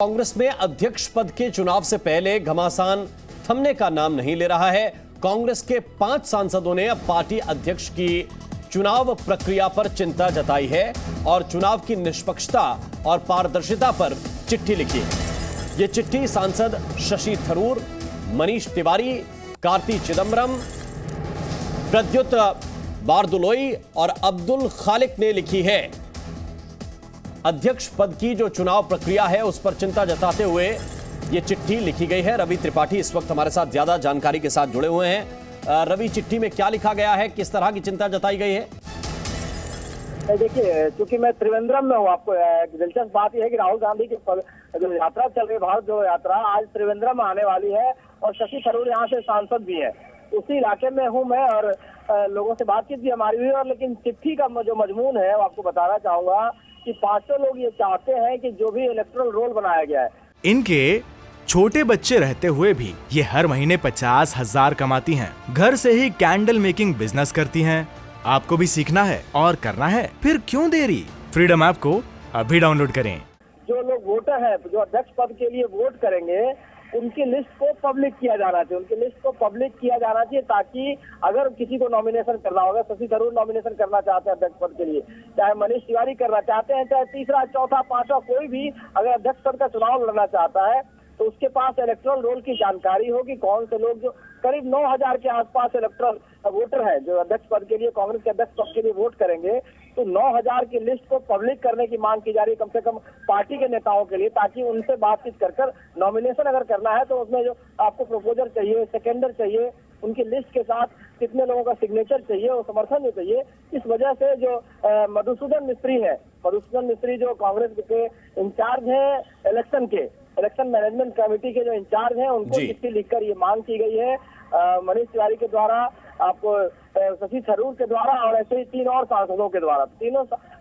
कांग्रेस में अध्यक्ष पद के चुनाव से पहले घमासान थमने का नाम नहीं ले रहा है। कांग्रेस के 5 सांसदों ने अब पार्टी अध्यक्ष की चुनाव प्रक्रिया पर चिंता जताई है और चुनाव की निष्पक्षता और पारदर्शिता पर चिट्ठी लिखी है। ये चिट्ठी सांसद शशि थरूर, मनीष तिवारी, कार्ति चिदंबरम, प्रद्युत बारदुलोई और अब्दुल खालिक ने लिखी है। अध्यक्ष पद की जो चुनाव प्रक्रिया है उस पर चिंता जताते हुए यह चिट्ठी लिखी गई है। रवि त्रिपाठी इस वक्त हमारे साथ ज्यादा जानकारी के साथ जुड़े हुए हैं। रवि, चिट्ठी में क्या लिखा गया है, किस तरह की चिंता जताई गई है? देखिए, क्योंकि मैं त्रिवेंद्रम में हूँ, आपको दिलचस्प बात यह है कि राहुल गांधी की जो यात्रा चल रही है, भारत जोड़ो यात्रा, आज त्रिवेंद्रम में आने वाली है और शशि थरूर यहाँ से सांसद भी है। उसी इलाके में हूँ मैं और लोगों से बातचीत भी हमारी हुई। और लेकिन चिट्ठी का जो मजमून है वो आपको बताना चाहूंगा कि 500 लोग ये चाहते हैं कि जो भी इलेक्टोरल रोल बनाया गया है, इनके छोटे बच्चे रहते हुए भी ये हर महीने 50,000 कमाती हैं। घर से ही कैंडल मेकिंग बिजनेस करती हैं। आपको भी सीखना है और करना है, फिर क्यों देरी? फ्रीडम ऐप को अभी डाउनलोड करें। जो लोग वोटर हैं, जो अध्यक्ष पद के लिए वोट करेंगे, उनकी लिस्ट को पब्लिक किया जाना चाहिए। उनकी लिस्ट को पब्लिक किया जाना चाहिए ताकि अगर किसी को नॉमिनेशन करना होगा, शशि थरूर नॉमिनेशन करना चाहते हैं अध्यक्ष पद के लिए, चाहे मनीष तिवारी करना चाहते हैं, चाहे तीसरा, चौथा, पांचवा कोई भी अगर अध्यक्ष पद का चुनाव लड़ना चाहता है तो उसके पास इलेक्टोरल रोल की जानकारी होगी। कौन से लोग, जो करीब 9,000 के आसपास इलेक्टोरल वोटर है जो अध्यक्ष पद के लिए, कांग्रेस के अध्यक्ष पद के लिए वोट करेंगे, तो 9,000 की लिस्ट को पब्लिक करने की मांग की जा रही है कम से कम पार्टी के नेताओं के लिए, ताकि उनसे बातचीत कर नॉमिनेशन अगर करना है तो उसमें जो आपको प्रपोजर चाहिए, सेकेंडर चाहिए, उनकी लिस्ट के साथ कितने लोगों का सिग्नेचर चाहिए और समर्थन जो चाहिए। इस वजह से जो मधुसूदन मिस्त्री जो कांग्रेस के इंचार्ज है इलेक्शन मैनेजमेंट कमेटी के जो इंचार्ज हैं, उनको चिट्ठी लिखकर ये मांग की गई है मनीष तिवारी के द्वारा, आपको शशि थरूर के द्वारा और ऐसे ही 3 और सांसदों के द्वारा।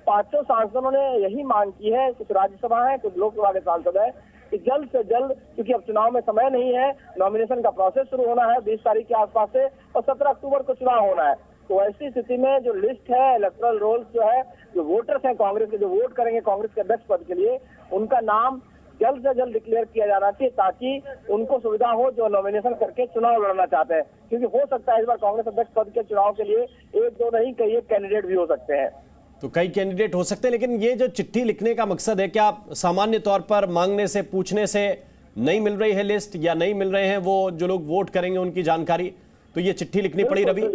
500 सांसदों ने यही मांग की है। कुछ राज्यसभा है, कुछ लोकसभा के सांसद है कि जल्द से जल्द, क्योंकि अब चुनाव में समय नहीं है, नॉमिनेशन का प्रोसेस शुरू होना है 20 तारीख के आसपास से और 17 अक्टूबर को चुनाव होना है। तो ऐसी स्थिति में जो लिस्ट है, इलेक्टोरल रोल्स जो है, जो वोटर्स हैं कांग्रेस के, जो वोट करेंगे कांग्रेस के अध्यक्ष पद के लिए, उनका नाम जल्द से जल्द डिक्लेयर किया जाना चाहिए ताकि उनको सुविधा हो जो नॉमिनेशन करके चुनाव लड़ना चाहते हैं। क्योंकि हो सकता है इस बार कांग्रेस अध्यक्ष पद के चुनाव के लिए 1-2 नहीं, कई एक कैंडिडेट भी हो सकते हैं। तो कई कैंडिडेट हो सकते हैं, लेकिन ये जो चिट्ठी लिखने का मकसद है, क्या सामान्य तौर पर मांगने से, पूछने से नहीं मिल रही है लिस्ट, या नहीं मिल रहे हैं वो जो लोग वोट करेंगे उनकी जानकारी, तो ये चिट्ठी लिखनी पड़ी? रवि,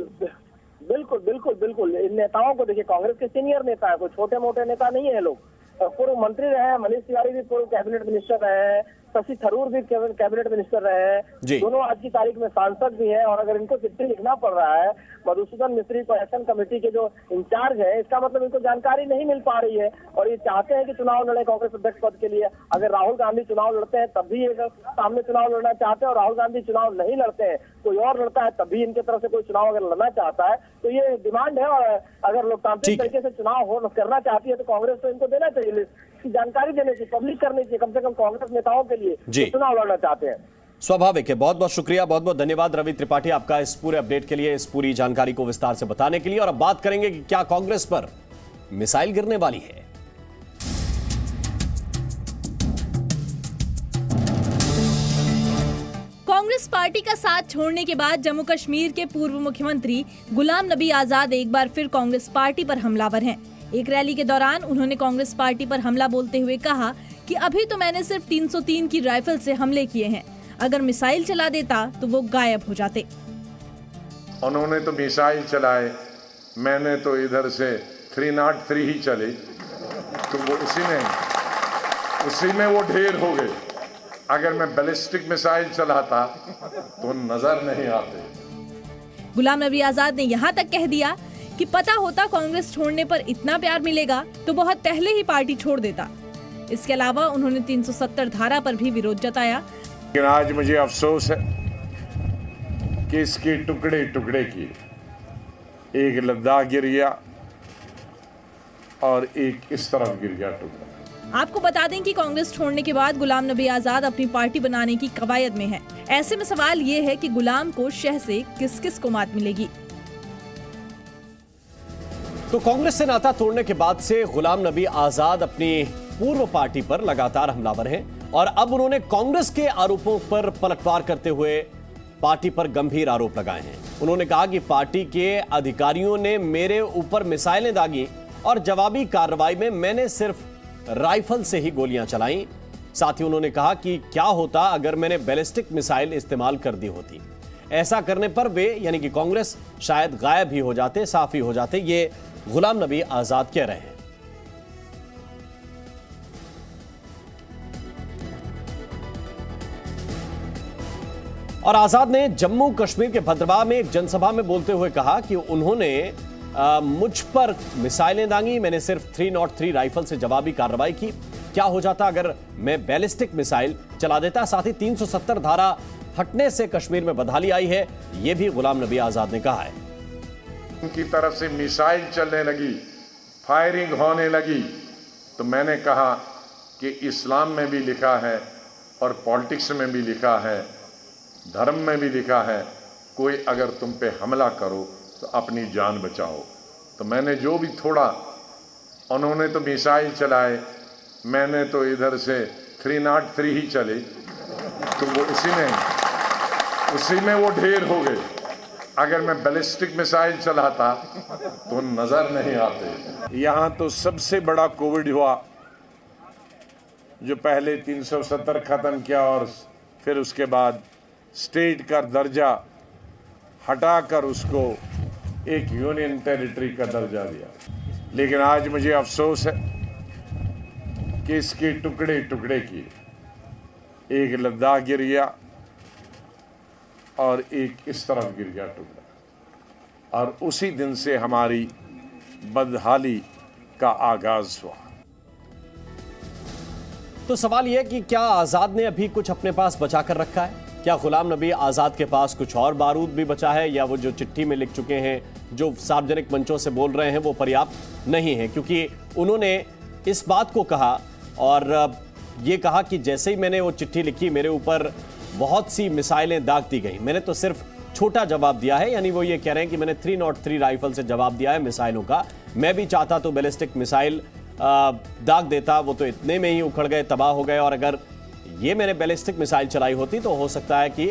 बिल्कुल इन नेताओं को देखिए, कांग्रेस के सीनियर नेता है, कोई छोटे मोटे नेता नहीं है लोग। पूर्व मंत्री रहे हैं, मनीष तिवारी भी पूर्व कैबिनेट मिनिस्टर रहे हैं, शशि थरूर भी कैबिनेट मिनिस्टर रहे हैं, दोनों आज की तारीख में सांसद भी हैं। और अगर इनको चिट्ठी लिखना पड़ रहा है मधुसूदन मिस्त्री को, इलेक्शन कमेटी के जो इंचार्ज है, इसका मतलब इनको जानकारी नहीं मिल पा रही है और ये चाहते हैं कि चुनाव लड़े कांग्रेस अध्यक्ष पद के लिए। अगर राहुल गांधी चुनाव लड़ते हैं तब भी ये सामने चुनाव लड़ना चाहते हैं, और राहुल गांधी चुनाव नहीं लड़ते हैं, कोई और लड़ता है, तब भी इनके तरफ से कोई चुनाव अगर लड़ना चाहता है तो ये डिमांड है। और अगर लोकतांत्रिक तरीके से चुनाव करना चाहती है तो कांग्रेस को इनको देना चाहिए, इसकी जानकारी देनी चाहिए, पब्लिक करनी चाहिए, कम से कम कांग्रेस नेताओं के लिए चुनाव लड़ना चाहते हैं। स्वाभाविक है। बहुत बहुत शुक्रिया, बहुत बहुत धन्यवाद रवि त्रिपाठी आपका इस पूरे अपडेट के लिए, इस पूरी जानकारी को विस्तार से बताने के लिए। और अब बात करेंगे कि क्या कांग्रेस पर मिसाइल गिरने वाली है। कांग्रेस पार्टी का साथ छोड़ने के बाद जम्मू कश्मीर के पूर्व मुख्यमंत्री गुलाम नबी आजाद एक बार फिर कांग्रेस पार्टी पर हमलावर हैं। एक रैली के दौरान उन्होंने कांग्रेस पार्टी पर हमला बोलते हुए कहा कि अभी तो मैंने सिर्फ 303 की राइफल से हमले किए हैं, अगर मिसाइल चला देता तो वो गायब हो जाते। उन्होंने तो मिसाइल चलाए, मैंने तो इधर से 303 ही चले, तो वो उसी में वो ढेर हो गए। अगर मैं बैलिस्टिक मिसाइल चलाता तो नजर नहीं आते। गुलाम नबी आजाद ने यहाँ तक कह दिया कि पता होता कांग्रेस छोड़ने पर इतना प्यार मिलेगा तो बहुत पहले ही पार्टी छोड़ देता। इसके अलावा उन्होंने 370 धारा पर भी विरोध जताया। लेकिन आज मुझे अफसोस है कि इसके टुकड़े टुकड़े किए, एक लद्दाख गिर गया और एक इस तरफ गिर गया टुकड़ा। आपको बता दें कि कांग्रेस छोड़ने के बाद गुलाम नबी आजाद अपनी पार्टी बनाने की कवायद में है। ऐसे में सवाल ये है कि गुलाम को शह से किस किस को मात मिलेगी। तो कांग्रेस से नाता तोड़ने के बाद से गुलाम नबी आजाद अपनी पूर्व पार्टी पर लगातार हमलावर हैं। और अब उन्होंने कांग्रेस के आरोपों पर पलटवार करते हुए पार्टी पर गंभीर आरोप लगाए हैं। उन्होंने कहा कि पार्टी के अधिकारियों ने मेरे ऊपर मिसाइलें दागी और जवाबी कार्रवाई में मैंने सिर्फ राइफल से ही गोलियां चलाई। साथ ही उन्होंने कहा कि क्या होता अगर मैंने बैलिस्टिक मिसाइल इस्तेमाल कर दी होती। ऐसा करने पर वे यानी कि कांग्रेस शायद गायब ही हो जाते, साफ ही हो जाते। ये गुलाम नबी आजाद कह रहे हैं। और आजाद ने जम्मू कश्मीर के भद्रवाह में एक जनसभा में बोलते हुए कहा कि उन्होंने मुझ पर मिसाइलें दागी, मैंने सिर्फ 303 राइफल से जवाबी कार्रवाई की। क्या हो जाता अगर मैं बैलिस्टिक मिसाइल चला देता। साथ ही 370 धारा हटने से कश्मीर में बदहाली आई है, यह भी गुलाम नबी आजाद ने कहा है। उनकी तरफ से मिसाइल चलने लगी, फायरिंग होने लगी, तो मैंने कहा कि इस्लाम में भी लिखा है और पॉलिटिक्स में भी लिखा है, धर्म में भी लिखा है, कोई अगर तुम पे हमला करो तो अपनी जान बचाओ। तो मैंने जो भी थोड़ा, उन्होंने तो मिसाइल चलाए, मैंने तो इधर से 303 ही चले, तो वो उसी में वो ढेर हो गए। अगर मैं बैलिस्टिक मिसाइल चलाता तो नजर नहीं आते। यहाँ तो सबसे बड़ा कोविड हुआ, जो पहले 370 खत्म किया और फिर उसके बाद स्टेट का दर्जा हटाकर उसको एक यूनियन टेरिटरी का दर्जा दिया। लेकिन आज मुझे अफसोस है कि इसके टुकड़े टुकड़े किए, एक लद्दाख गिर गया और एक इस तरफ गिर गया टुकड़ा, और उसी दिन से हमारी बदहाली का आगाज हुआ। तो सवाल यह कि क्या आजाद ने अभी कुछ अपने पास बचा कर रखा है? क्या गुलाम नबी आजाद के पास कुछ और बारूद भी बचा है, या वो जो चिट्ठी में लिख चुके हैं, जो सार्वजनिक मंचों से बोल रहे हैं, वो पर्याप्त नहीं है? क्योंकि उन्होंने इस बात को कहा और ये कहा कि जैसे ही मैंने वो चिट्ठी लिखी मेरे ऊपर बहुत सी मिसाइलें दाग दी गई, मैंने तो सिर्फ छोटा जवाब दिया है। यानी वो ये कह रहे हैं कि मैंने 303 राइफल से जवाब दिया है मिसाइलों का। मैं भी चाहता तो बैलिस्टिक मिसाइल दाग देता, वो तो इतने में ही उखड़ गए, तबाह हो गए। और अगर ये मैंने बैलिस्टिक मिसाइल चलाई होती तो हो सकता है कि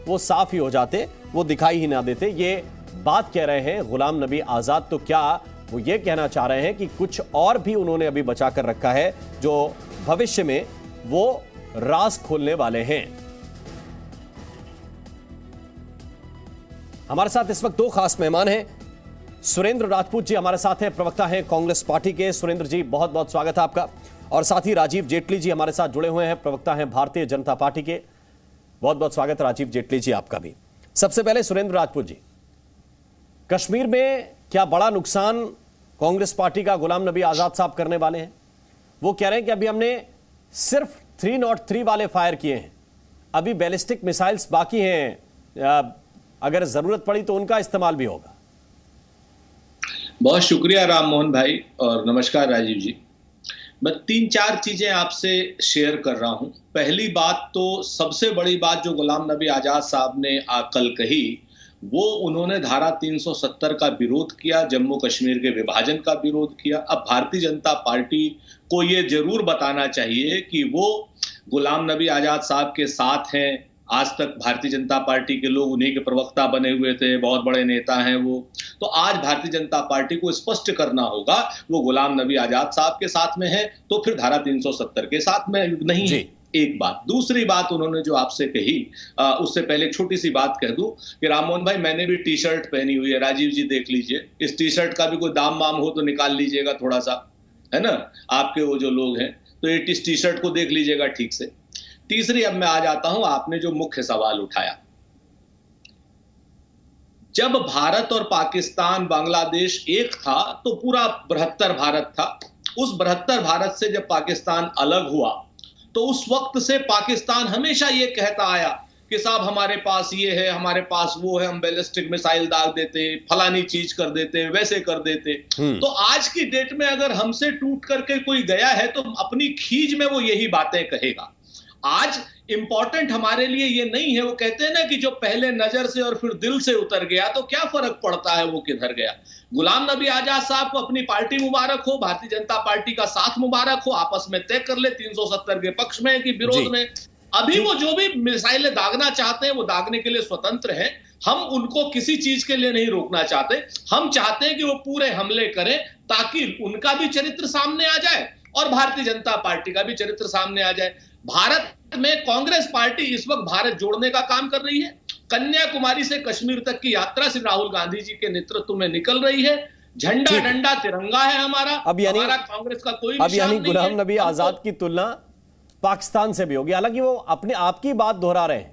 वो साफ ही हो जाते, वो दिखाई ही ना देते। ये बात कह रहे हैं गुलाम नबी आजाद। तो क्या वो ये कहना चाह रहे हैं कि कुछ और भी उन्होंने अभी बचा कर रखा है जो भविष्य में वो राज खोलने वाले हैं? हमारे साथ इस वक्त दो खास मेहमान हैं। सुरेंद्र राजपूत जी हमारे साथ हैं, प्रवक्ता हैं कांग्रेस पार्टी के। सुरेंद्र जी, बहुत बहुत स्वागत है आपका। और साथ ही राजीव जेटली जी हमारे साथ जुड़े हुए हैं, प्रवक्ता हैं भारतीय जनता पार्टी के। बहुत बहुत स्वागत राजीव जेटली जी आपका भी। सबसे पहले सुरेंद्र राजपूत जी, कश्मीर में क्या बड़ा नुकसान कांग्रेस पार्टी का गुलाम नबी आजाद साहब करने वाले हैं? वो कह रहे हैं कि अभी हमने सिर्फ 303 वाले फायर किए हैं, अभी बैलिस्टिक मिसाइल्स बाकी हैं, अगर जरूरत पड़ी तो उनका इस्तेमाल भी होगा। बहुत शुक्रिया राम मोहन भाई, और नमस्कार राजीव जी। मैं 3-4 चीजें आपसे शेयर कर रहा हूं। पहली बात तो सबसे बड़ी बात जो गुलाम नबी आजाद साहब ने कल कही, वो उन्होंने धारा 370 का विरोध किया, जम्मू कश्मीर के विभाजन का विरोध किया। अब भारतीय जनता पार्टी को ये जरूर बताना चाहिए कि वो गुलाम नबी आजाद साहब के साथ हैं। आज तक भारतीय जनता पार्टी के लोग उन्हीं के प्रवक्ता बने हुए थे, बहुत बड़े नेता हैं वो। तो आज भारतीय जनता पार्टी को स्पष्ट करना होगा वो गुलाम नबी आजाद साहब के साथ में है, तो फिर धारा 370 के साथ में नहीं है। एक बात। दूसरी बात उन्होंने जो आपसे कही, उससे पहले एक छोटी सी बात कह दूं कि राममोहन भाई, मैंने भी टी शर्ट पहनी हुई है, राजीव जी देख लीजिए। इस टी शर्ट का भी कोई दाम वाम हो तो निकाल लीजिएगा थोड़ा सा, है ना, आपके वो जो लोग हैं, तो ये टी शर्ट को देख लीजिएगा ठीक से। तीसरी, अब मैं आ जाता हूं, आपने जो मुख्य सवाल उठाया, जब भारत और पाकिस्तान बांग्लादेश एक था तो पूरा बृहत्तर भारत था। उस बृहत्तर भारत से जब पाकिस्तान अलग हुआ तो उस वक्त से पाकिस्तान हमेशा ये कहता आया कि साहब हमारे पास ये है, हमारे पास वो है, हम बैलिस्टिक मिसाइल दाग देते, फलानी चीज कर देते, वैसे कर देते। तो आज की डेट में अगर हमसे टूट करके कोई गया है तो अपनी खीज में वो यही बातें कहेगा। आज इंपॉर्टेंट हमारे लिए ये नहीं है। वो कहते हैं ना कि जो पहले नजर से और फिर दिल से उतर गया तो क्या फर्क पड़ता है वो किधर गया। गुलाम नबी आजाद साहब को अपनी पार्टी मुबारक हो, भारतीय जनता पार्टी का साथ मुबारक हो, आपस में तय कर ले 370 के पक्ष में कि विरोध में। अभी वो जो भी मिसाइलें दागना चाहते हैं वो दागने के लिए स्वतंत्र हैं। हम उनको किसी चीज के लिए नहीं रोकना चाहते। हम चाहते हैं कि वो पूरे हमले करें ताकि उनका भी चरित्र सामने आ जाए और भारतीय जनता पार्टी का भी चरित्र सामने आ जाए। भारत में कांग्रेस पार्टी इस वक्त भारत जोड़ने का काम कर रही है। कन्याकुमारी से कश्मीर तक की यात्रा श्री राहुल गांधी जी के नेतृत्व में निकल रही है। झंडा डंडा तिरंगा है हमारा। हमारा कांग्रेस का कोई अब यानी गुलाम नबी आजाद की तुलना पाकिस्तान से भी होगी। हालांकि वो अपने आपकी बात दोहरा रहे हैं,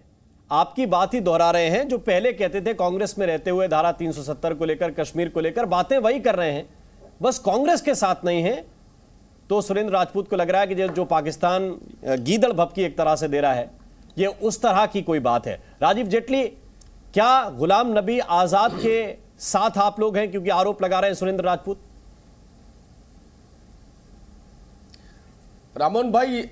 आपकी बात ही दोहरा रहे हैं। जो पहले कहते थे कांग्रेस में रहते हुए धारा 370 को लेकर, कश्मीर को लेकर बातें वही कर रहे हैं, बस कांग्रेस के साथ नहीं है। तो सुरेंद्र राजपूत को लग रहा है कि जो पाकिस्तान गीदड़ भपकी एक तरह से दे रहा है, ये उस तरह की कोई बात है। राजीव जेटली, क्या गुलाम नबी आजाद के साथ आप लोग हैं, क्योंकि आरोप लगा रहे हैं सुरेंद्र राजपूत? रामोहन भाई,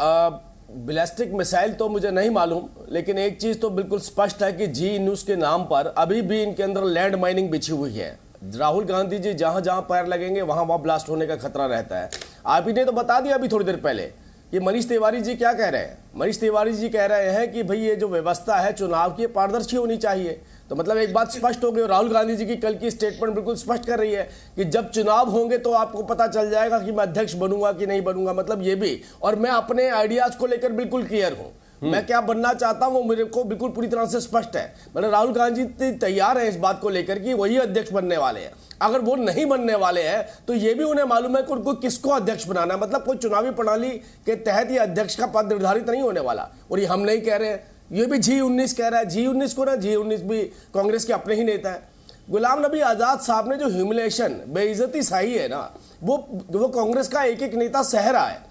बैलिस्टिक मिसाइल तो मुझे नहीं मालूम, लेकिन एक चीज तो बिल्कुल स्पष्ट है कि जी न्यूज के नाम पर अभी भी इनके अंदर लैंड माइनिंग बिछी हुई है। राहुल गांधी जी जहां जहां पैर लगेंगे वहां वहां ब्लास्ट होने का खतरा रहता है। आप ही ने तो बता दिया अभी थोड़ी देर पहले कि मनीष तिवारी जी क्या कह रहे हैं। मनीष तिवारी जी कह रहे हैं कि भाई ये जो व्यवस्था है चुनाव की पारदर्शी होनी चाहिए। तो मतलब एक बात स्पष्ट हो गई। राहुल गांधी जी की कल की स्टेटमेंट बिल्कुल स्पष्ट कर रही है कि जब चुनाव होंगे तो आपको पता चल जाएगा कि मैं अध्यक्ष बनूंगा कि नहीं बनूंगा। मतलब ये भी, और मैं अपने आइडियाज को लेकर बिल्कुल क्लियर हूं, मैं क्या बनना चाहता हूं वो मेरे को बिल्कुल पूरी तरह से स्पष्ट है। मतलब राहुल गांधी जी तैयार है इस बात को लेकर कि वही अध्यक्ष बनने वाले हैं। अगर वो नहीं बनने वाले हैं तो ये भी उन्हें मालूम है कि उनको किसको अध्यक्ष बनाना है। मतलब कोई चुनावी प्रणाली के तहत ये अध्यक्ष का पद निर्धारित नहीं होने वाला। और ये हम नहीं कह रहे हैं, ये भी G19 कह रहा है। G19 को ना, G19 भी कांग्रेस के अपने ही नेता है। गुलाम नबी आजाद साहब ने जो ह्यूमिलेशन, बेइज्जती सही है ना, वो कांग्रेस का एक एक नेता सह रहा है।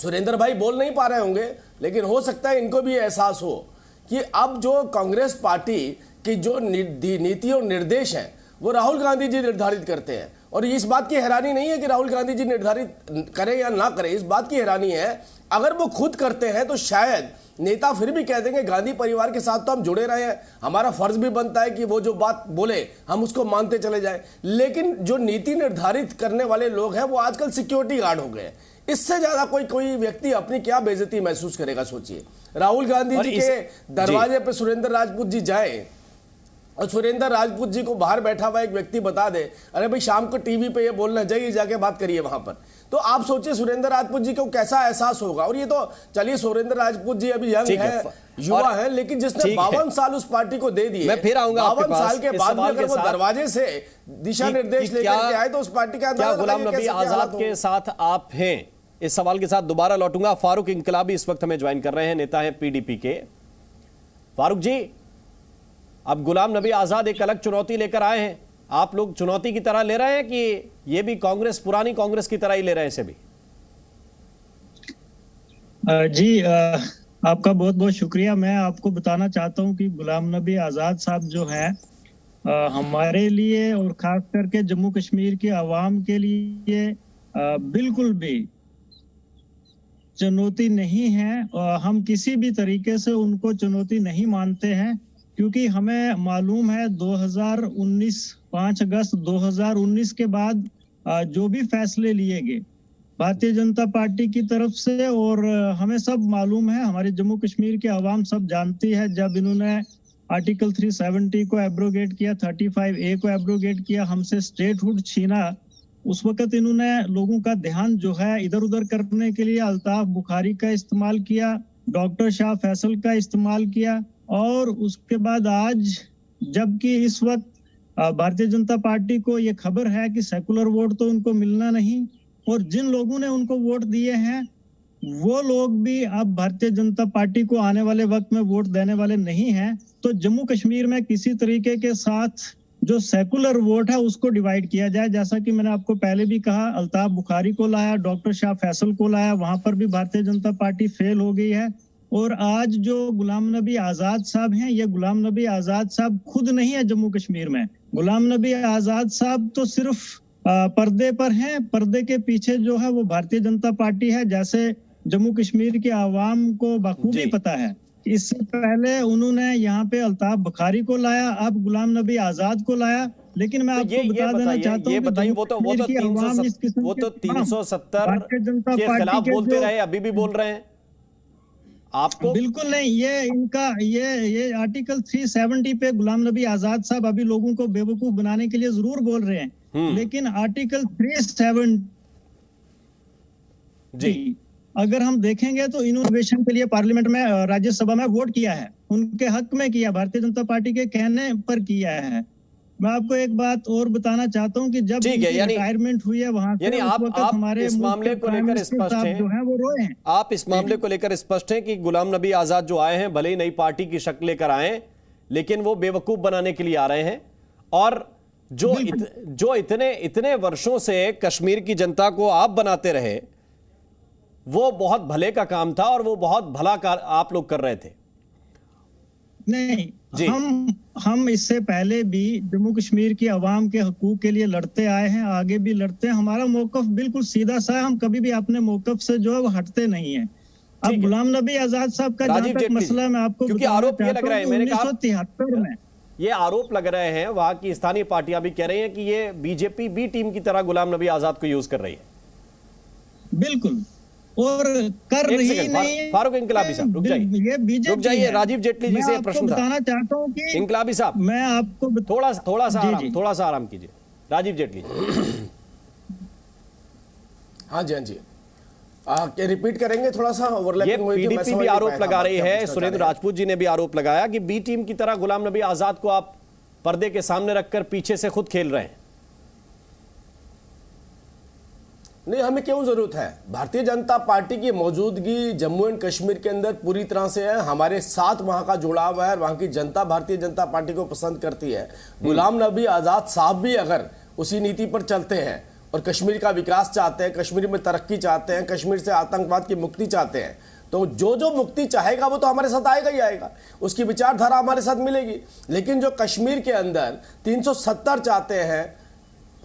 सुरेंद्र भाई बोल नहीं पा रहे होंगे, लेकिन हो सकता है इनको भी एहसास हो कि अब जो कांग्रेस पार्टी की जो नीति और निर्देश हैं वो राहुल गांधी जी निर्धारित करते हैं। और इस बात की हैरानी नहीं है कि राहुल गांधी जी निर्धारित करें या ना करें, इस बात की हैरानी है अगर वो खुद करते हैं तो शायद नेता फिर भी कह देंगे गांधी परिवार के साथ तो हम जुड़े रहे हैं, हमारा फर्ज भी बनता है कि वो जो बात बोले हम उसको मानते चले जाएं। लेकिन जो नीति निर्धारित करने वाले लोग हैं वो आजकल सिक्योरिटी गार्ड हो गए। इससे ज्यादा कोई व्यक्ति अपनी क्या बेइज्जती महसूस करेगा, सोचिए। राहुल गांधी जी के दरवाजे पर सुरेंद्र राजपूत जी जाए और सुरेंद्र राजपूत जी को बाहर बैठा हुआ एक व्यक्ति बता दे, अरे भाई शाम को टीवी पे ये बोलना चाहिए, जाके बात करिए वहां पर, तो आप सोचिए सुरेंद्र राजपूत जी को कैसा एहसास होगा। और ये तो चलिए, सुरेंद्र राजपूत जी अभी यंग है, युवा है, लेकिन जिसने 52 साल उस पार्टी को दे दिए, मैं फिर आऊंगा 52 साल के बाद भी अगर वो दरवाजे से दिशा निर्देश लेकर के आए तो उस पार्टी का क्या गुलाम नबी आजाद के साथ आप हैं? इस सवाल के साथ दोबारा लौटूंगा। फारूक इंकलाबी इस वक्त हमें ज्वाइन कर रहे हैं, नेता है PDP के। फारूक जी, अब गुलाम नबी आजाद एक अलग चुनौती लेकर आए हैं, आप लोग चुनौती की तरह ले रहे हैं कि ये भी कांग्रेस, पुरानी कांग्रेस की तरह ही ले रहे हैं इसे भी? जी, आपका बहुत बहुत शुक्रिया। मैं आपको बताना चाहता हूं कि गुलाम नबी आजाद साहब जो है हमारे लिए और खास करके जम्मू कश्मीर के आवाम के लिए बिल्कुल भी चुनौती नहीं है। हम किसी भी तरीके से उनको चुनौती नहीं मानते हैं, क्योंकि हमें मालूम है 5 अगस्त 2019 के बाद जो भी फैसले लिए गए भारतीय जनता पार्टी की तरफ से, और हमें सब मालूम है, हमारे जम्मू कश्मीर के आवाम सब जानती है, जब इन्होंने आर्टिकल 370 को एब्रोगेट किया, 35A को एब्रोगेट किया, हमसे स्टेटहुड छीना, उस वक्त इन्होंने लोगों का ध्यान जो है इधर उधर करने के लिए अल्ताफ बुखारी का इस्तेमाल किया, डॉक्टर शाह फैसल का इस्तेमाल किया। और उसके बाद आज जबकि इस वक्त भारतीय जनता पार्टी को ये खबर है कि सेकुलर वोट तो उनको मिलना नहीं, और जिन लोगों ने उनको वोट दिए हैं वो लोग भी अब भारतीय जनता पार्टी को आने वाले वक्त में वोट देने वाले नहीं हैं, तो जम्मू कश्मीर में किसी तरीके के साथ जो सेकुलर वोट है उसको डिवाइड किया जाए। जैसा कि मैंने आपको पहले भी कहा, अल्ताफ बुखारी को लाया, डॉक्टर शाह फैसल को लाया, वहां पर भी भारतीय जनता पार्टी फेल हो गई है। और आज जो गुलाम नबी आजाद साहब हैं, ये गुलाम नबी आजाद साहब खुद नहीं है जम्मू कश्मीर में। गुलाम नबी आजाद साहब तो सिर्फ पर्दे पर हैं, पर्दे के पीछे जो है वो भारतीय जनता पार्टी है। जैसे जम्मू कश्मीर के आवाम को बखूबी पता है। इससे पहले उन्होंने यहाँ पे अल्ताफ बुखारी को लाया, अब गुलाम नबी आजाद को लाया। लेकिन मैं आपको बता देना चाहता हूँ, वो तो 370 के खिलाफ बोलते रहे, अभी भी बोल रहे हैं आपको? बिल्कुल नहीं, ये इनका ये आर्टिकल 370 पे गुलाम नबी आजाद साहब अभी लोगों को बेवकूफ बनाने के लिए जरूर बोल रहे हैं, लेकिन आर्टिकल 370 जी अगर हम देखेंगे तो इनोवेशन के लिए पार्लियामेंट में, राज्यसभा में वोट किया है, उनके हक में किया, भारतीय जनता पार्टी के कहने पर किया है। मैं आपको एक बात और बताना चाहता हूं कि जब रिटायरमेंट हुई है वहां से, आप हमारे इस मामले को लेकर स्पष्ट हैं, जो है वो रोए हैं। आप इस मामले को लेकर स्पष्ट हैं कि गुलाम नबी आजाद जो आए हैं, भले ही नई पार्टी की शक्ल लेकर आए, लेकिन वो बेवकूफ बनाने के लिए आ रहे हैं। और जो इतने वर्षों से कश्मीर की जनता को आप बनाते रहे, वो बहुत भले का काम था और वो बहुत भला आप लोग कर रहे थे। नहीं, हम इससे पहले भी जम्मू कश्मीर की आवाम के हकूक के लिए लड़ते आए हैं, आगे भी लड़ते हैं। हमारा मौकफ बिल्कुल सीधा सा है, हम कभी भी अपने मौकफ से जो है वो हटते नहीं है। अब गुलाम नबी आजाद साहब का जहां तक मसला, मैं आपको क्योंकि आरोप ये लग रहा है, मैंने कहा 1973 में ये आरोप लग रहे हैं, वहां की स्थानीय पार्टियां भी कह रही हैं कि ये बीजेपी बी टीम की तरह गुलाम नबी आजाद को यूज कर रही है। बिल्कुल, और कर रही नहीं। फारूक इंकलाबी साहब रुक जाइए, ये बीजेपी रुक जाइए। राजीव जेटली जी से प्रश्न था, बताना चाहता हूं कि इंकलाबी साहब मैं आपको थोड़ा सा आराम कीजिए। राजीव जेटली जी। हाँ जी क्या रिपीट करेंगे थोड़ा सा? ये पीडीपी भी आरोप लगा रही है, सुरेंद्र राजपूत जी ने भी आरोप लगाया कि बी टीम की तरह गुलाम नबी आजाद को आप पर्दे के सामने रखकर पीछे से खुद खेल रहे हैं। नहीं, हमें क्यों जरूरत है? भारतीय जनता पार्टी की मौजूदगी जम्मू एंड कश्मीर के अंदर पूरी तरह से है, हमारे साथ वहां का जुड़ाव है, वहां की जनता भारतीय जनता पार्टी को पसंद करती है। गुलाम नबी आजाद साहब भी अगर उसी नीति पर चलते हैं और कश्मीर का विकास चाहते हैं, कश्मीर में तरक्की चाहते हैं, कश्मीर से आतंकवाद की मुक्ति चाहते हैं, तो जो मुक्ति चाहेगा वो तो हमारे साथ आएगा ही आएगा, उसकी विचारधारा हमारे साथ मिलेगी। लेकिन जो कश्मीर के अंदर 370 चाहते हैं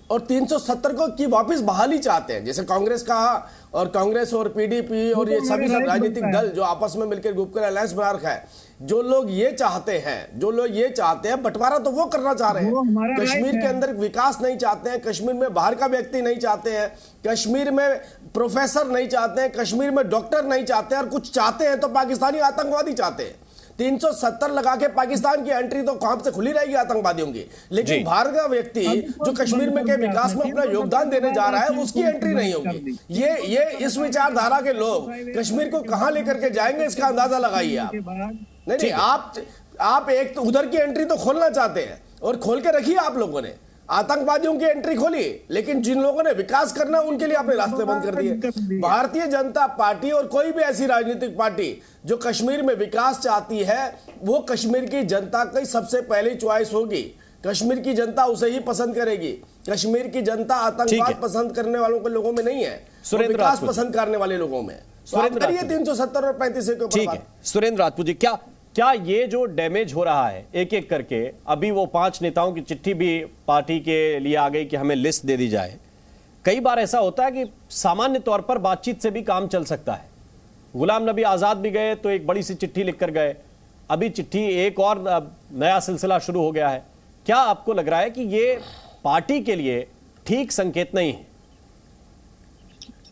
और 370 को की वापस बहाली चाहते हैं, जैसे कांग्रेस कहा, और कांग्रेस और पीडीपी और ये सभी सब राजनीतिक दल जो आपस में मिलकर ग्रुप कर अलायंस बना रखा है, जो लोग ये चाहते हैं बंटवारा तो वो करना चाह रहे हैं। कश्मीर के अंदर विकास नहीं चाहते हैं, कश्मीर में बाहर का व्यक्ति नहीं चाहते हैं, कश्मीर में प्रोफेसर नहीं चाहते हैं, कश्मीर में डॉक्टर नहीं चाहते हैं, और कुछ चाहते हैं तो पाकिस्तानी आतंकवादी चाहते हैं। 370 लगा के पाकिस्तान की एंट्री तो कहां से खुली रहेगी आतंकवादियों की, लेकिन भारत का व्यक्ति जो कश्मीर में के विकास में अपना योगदान देने जा रहा है उसकी एंट्री नहीं होगी। ये इस विचारधारा के लोग कश्मीर को कहां लेकर के जाएंगे, इसका अंदाजा लगाइए आप। नहीं, आप एक तो उधर की एंट्री तो खोलना चाहते हैं और खोल के रखिए, आप लोगों ने आतंकवादियों की एंट्री खोली, लेकिन जिन लोगों ने विकास करना उनके लिए आपने रास्ते बंद कर दिए। भारतीय जनता पार्टी और कोई भी ऐसी राजनीतिक पार्टी जो कश्मीर में विकास चाहती है, वो कश्मीर की जनता की सबसे पहली चॉइस होगी। कश्मीर की जनता उसे ही पसंद करेगी। कश्मीर की जनता आतंकवाद पसंद करने वालों के लोगों में नहीं है, विकास पसंद करने वाले लोगों में। 370 और 35 के ऊपर। सुरेंद्र राजपूत जी, क्या ये जो डैमेज हो रहा है एक एक करके, अभी वो 5 नेताओं की चिट्ठी भी पार्टी के लिए आ गई कि हमें लिस्ट दे दी जाए। कई बार ऐसा होता है कि सामान्य तौर पर बातचीत से भी काम चल सकता है। गुलाम नबी आजाद भी गए तो एक बड़ी सी चिट्ठी लिखकर गए, अभी चिट्ठी एक और नया सिलसिला शुरू हो गया है। क्या आपको लग रहा है कि ये पार्टी के लिए ठीक संकेत नहीं है?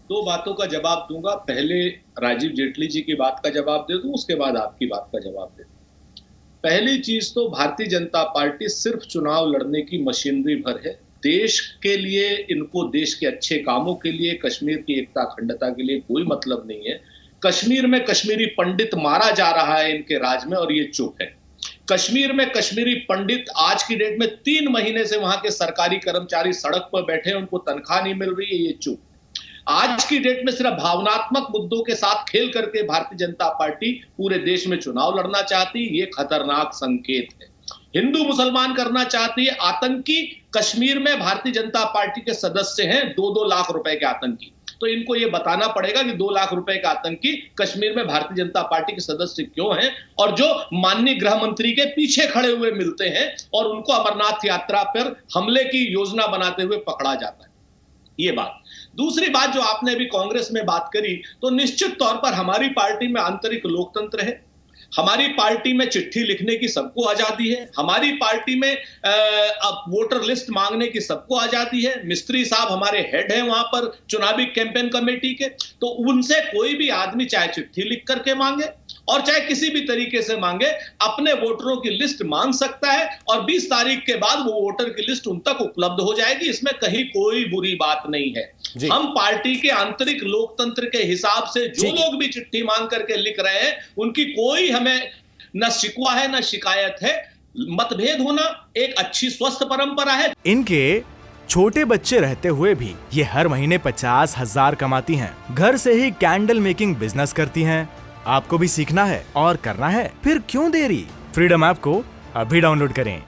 दो बातों का जवाब दूंगा, पहले राजीव जेटली जी की बात का जवाब दे दूं, उसके बाद आपकी बात का जवाब दे दूं। पहली चीज तो भारतीय जनता पार्टी सिर्फ चुनाव लड़ने की मशीनरी भर है। देश के लिए, इनको देश के अच्छे कामों के लिए, कश्मीर की एकता अखंडता के लिए कोई मतलब नहीं है। कश्मीर में कश्मीरी पंडित मारा जा रहा है इनके राज में और ये चुप है। कश्मीर में कश्मीरी पंडित आज की डेट में 3 महीने से वहां के सरकारी कर्मचारी सड़क पर बैठे हैं, उनको तनख्वाह नहीं मिल रही है, ये चुप। आज की डेट में सिर्फ भावनात्मक मुद्दों के साथ खेल करके भारतीय जनता पार्टी पूरे देश में चुनाव लड़ना चाहती है, ये खतरनाक संकेत है। हिंदू मुसलमान करना चाहती है। आतंकी कश्मीर में भारतीय जनता पार्टी के सदस्य हैं, 2-2 लाख रुपए के आतंकी। तो इनको यह बताना पड़ेगा कि 2 लाख रुपए के आतंकी कश्मीर में भारतीय जनता पार्टी के सदस्य क्यों हैं, और जो माननीय गृह मंत्री के पीछे खड़े हुए मिलते हैं और उनको अमरनाथ यात्रा पर हमले की योजना बनाते हुए पकड़ा जाता है। ये बात। दूसरी बात जो आपने अभी कांग्रेस में बात करी, तो निश्चित तौर पर हमारी पार्टी में आंतरिक लोकतंत्र है। हमारी पार्टी में चिट्ठी लिखने की सबको आजादी है। हमारी पार्टी में वोटर लिस्ट मांगने की सबको आजादी है। मिस्त्री साहब हमारे हेड हैं वहां पर चुनावी कैंपेन कमेटी के, तो उनसे कोई भी आदमी चाहे चिट्ठी लिख करके मांगे और चाहे किसी भी तरीके से मांगे, अपने वोटरों की लिस्ट मांग सकता है और 20 तारीख के बाद वो वोटर की लिस्ट उन तक उपलब्ध हो जाएगी। इसमें कहीं कोई बुरी बात नहीं है। हम पार्टी के आंतरिक लोकतंत्र के हिसाब से जो लोग भी चिट्ठी मांग करके लिख रहे हैं, उनकी कोई हमें न शिकवा है न शिकायत है। मतभेद होना एक अच्छी स्वस्थ परंपरा है। इनके छोटे बच्चे रहते हुए भी ये हर महीने 50,000 कमाती हैं। घर से ही कैंडल मेकिंग बिजनेस करती हैं। आपको भी सीखना है और करना है, फिर क्यों देरी? फ्रीडम ऐप को अभी डाउनलोड करें।